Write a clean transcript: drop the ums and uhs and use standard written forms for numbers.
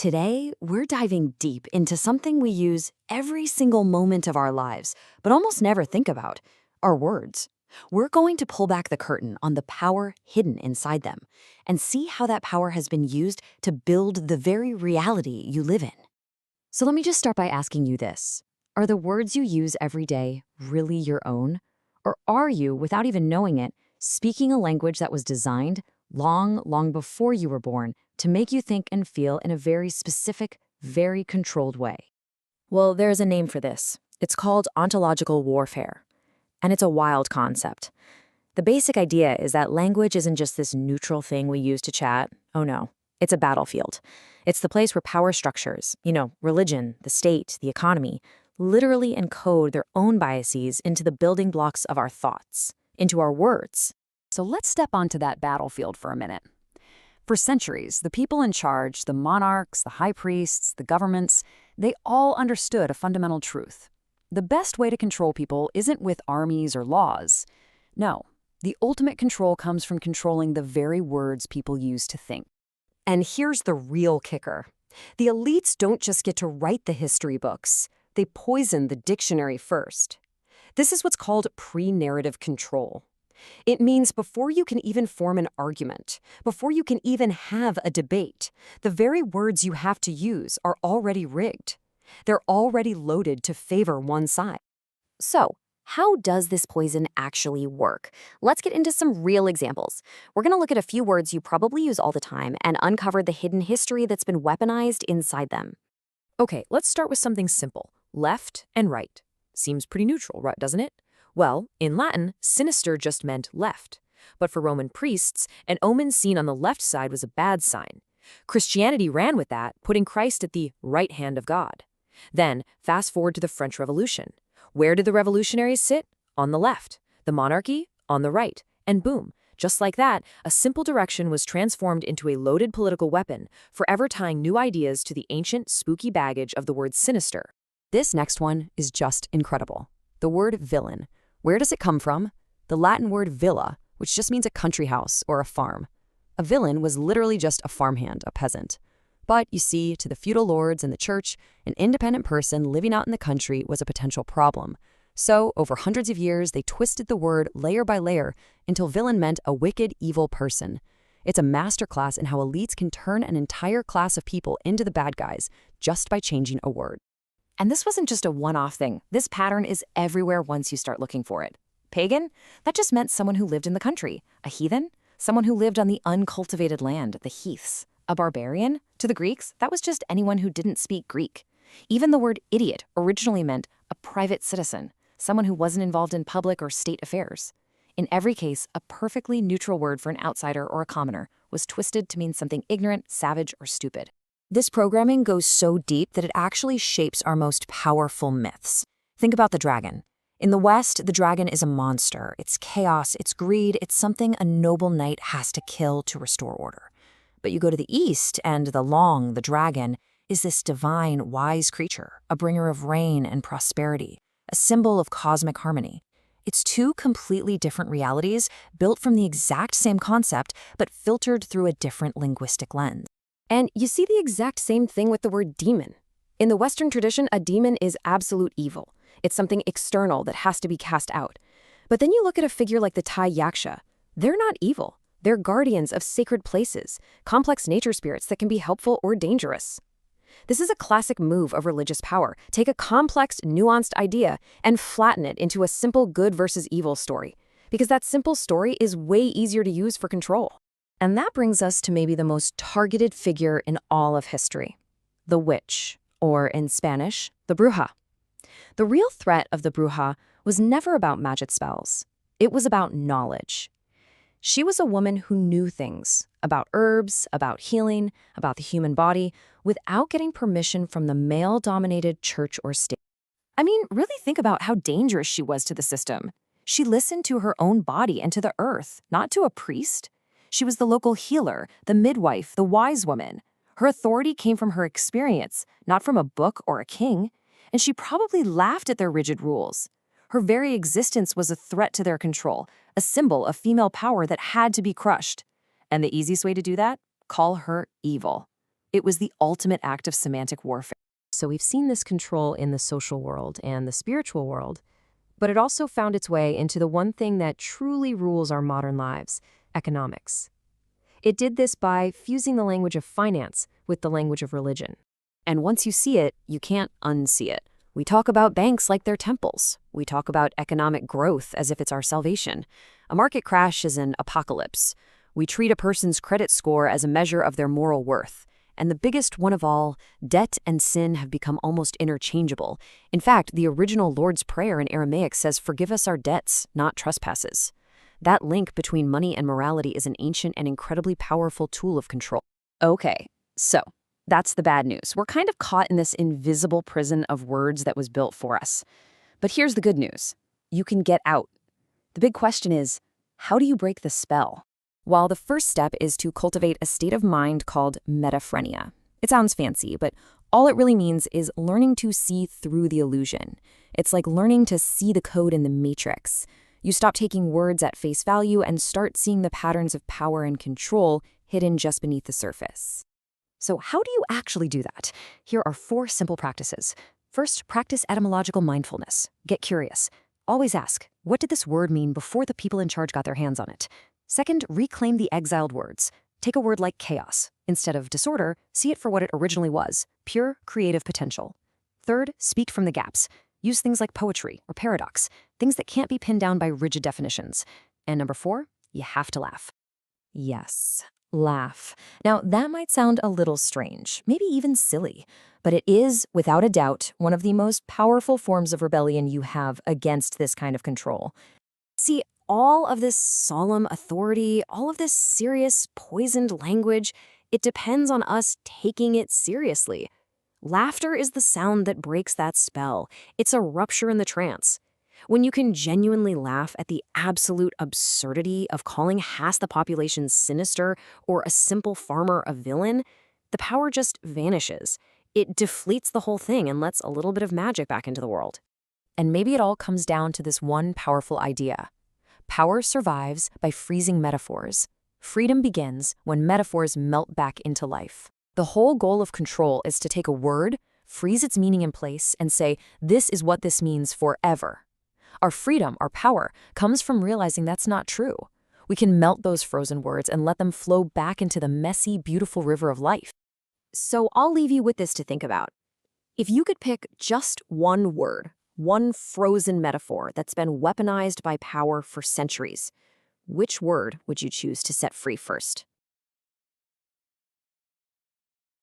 Today, we're diving deep into something we use every single moment of our lives, but almost never think about our words. We're going to pull back the curtain on the power hidden inside them and see how that power has been used to build the very reality you live in. So let me just start by asking you this. Are the words you use every day really your own? Or are you, without even knowing it, speaking a language that was designed long, long before you were born to make you think and feel in a very specific, very controlled way? Well, there's a name for this. It's called ontological warfare. And it's a wild concept. The basic idea is that language isn't just this neutral thing we use to chat. Oh no, it's a battlefield. It's the place where power structures, religion, the state, the economy, literally encode their own biases into the building blocks of our thoughts, into our words. So let's step onto that battlefield for a minute. For centuries, the people in charge, the monarchs, the high priests, the governments, they all understood a fundamental truth. The best way to control people isn't with armies or laws. No, the ultimate control comes from controlling the very words people use to think. And here's the real kicker. The elites don't just get to write the history books. They poison the dictionary first. This is what's called pre-narrative control. It means before you can even form an argument, before you can even have a debate, the very words you have to use are already rigged. They're already loaded to favor one side. So, how does this poison actually work? Let's get into some real examples. We're going to look at a few words you probably use all the time and uncover the hidden history that's been weaponized inside them. Okay, let's start with something simple. Left and right. Seems pretty neutral, right, doesn't it? Well, in Latin, sinister just meant left. But for Roman priests, an omen seen on the left side was a bad sign. Christianity ran with that, putting Christ at the right hand of God. Then, fast forward to the French Revolution. Where did the revolutionaries sit? On the left. The monarchy? On the right. And boom, just like that, a simple direction was transformed into a loaded political weapon, forever tying new ideas to the ancient, spooky baggage of the word sinister. This next one is just incredible. The word villain. Where does it come from? The Latin word villa, which just means a country house or a farm. A villain was literally just a farmhand, a peasant. But you see, to the feudal lords and the church, an independent person living out in the country was a potential problem. So, over hundreds of years, they twisted the word layer by layer until villain meant a wicked, evil person. It's a masterclass in how elites can turn an entire class of people into the bad guys just by changing a word. And this wasn't just a one-off thing. This pattern is everywhere once you start looking for it. Pagan? That just meant someone who lived in the country. A heathen? Someone who lived on the uncultivated land, the heaths. A barbarian? To the Greeks, that was just anyone who didn't speak Greek. Even the word idiot originally meant a private citizen, someone who wasn't involved in public or state affairs. In every case, a perfectly neutral word for an outsider or a commoner was twisted to mean something ignorant, savage, or stupid. This programming goes so deep that it actually shapes our most powerful myths. Think about the dragon. In the West, the dragon is a monster. It's chaos, it's greed, it's something a noble knight has to kill to restore order. But you go to the East, and the dragon, is this divine, wise creature, a bringer of rain and prosperity, a symbol of cosmic harmony. It's two completely different realities built from the exact same concept, but filtered through a different linguistic lens. And you see the exact same thing with the word demon. In the Western tradition, a demon is absolute evil. It's something external that has to be cast out. But then you look at a figure like the Thai yaksha. They're not evil. They're guardians of sacred places, complex nature spirits that can be helpful or dangerous. This is a classic move of religious power. Take a complex, nuanced idea and flatten it into a simple good versus evil story, because that simple story is way easier to use for control. And that brings us to maybe the most targeted figure in all of history, the witch, or in Spanish, the bruja. The real threat of the bruja was never about magic spells. It was about knowledge. She was a woman who knew things about herbs, about healing, about the human body, without getting permission from the male-dominated church or state. I mean, really think about how dangerous she was to the system. She listened to her own body and to the earth, not to a priest. She was the local healer, the midwife, the wise woman. Her authority came from her experience, not from a book or a king. And she probably laughed at their rigid rules. Her very existence was a threat to their control, a symbol of female power that had to be crushed. And the easiest way to do that? Call her evil. It was the ultimate act of semantic warfare. So we've seen this control in the social world and the spiritual world, but it also found its way into the one thing that truly rules our modern lives, economics. It did this by fusing the language of finance with the language of religion. And once you see it, you can't unsee it. We talk about banks like they're temples. We talk about economic growth as if it's our salvation. A market crash is an apocalypse. We treat a person's credit score as a measure of their moral worth. And the biggest one of all, debt and sin have become almost interchangeable. In fact, the original Lord's Prayer in Aramaic says, "Forgive us our debts, not trespasses." That link between money and morality is an ancient and incredibly powerful tool of control. Okay, so that's the bad news. We're kind of caught in this invisible prison of words that was built for us. But here's the good news. You can get out. The big question is, how do you break the spell? While the first step is to cultivate a state of mind called metaphrenia. It sounds fancy, but all it really means is learning to see through the illusion. It's like learning to see the code in the matrix. You stop taking words at face value and start seeing the patterns of power and control hidden just beneath the surface. So how do you actually do that? Here are 4 simple practices. First, practice etymological mindfulness. Get curious. Always ask, what did this word mean before the people in charge got their hands on it? Second, reclaim the exiled words. Take a word like chaos. Instead of disorder, see it for what it originally was, pure creative potential. Third, speak from the gaps. Use things like poetry or paradox, things that can't be pinned down by rigid definitions. And number 4, you have to laugh. Yes, laugh. Now, that might sound a little strange, maybe even silly, but it is, without a doubt, one of the most powerful forms of rebellion you have against this kind of control. See, all of this solemn authority, all of this serious, poisoned language, it depends on us taking it seriously. Laughter is the sound that breaks that spell. It's a rupture in the trance. When you can genuinely laugh at the absolute absurdity of calling half the population sinister or a simple farmer a villain, the power just vanishes. It deflates the whole thing and lets a little bit of magic back into the world. And maybe it all comes down to this one powerful idea. Power survives by freezing metaphors. Freedom begins when metaphors melt back into life. The whole goal of control is to take a word, freeze its meaning in place, and say, this is what this means forever. Our freedom, our power, comes from realizing that's not true. We can melt those frozen words and let them flow back into the messy, beautiful river of life. So I'll leave you with this to think about. If you could pick just one word, one frozen metaphor that's been weaponized by power for centuries, which word would you choose to set free first?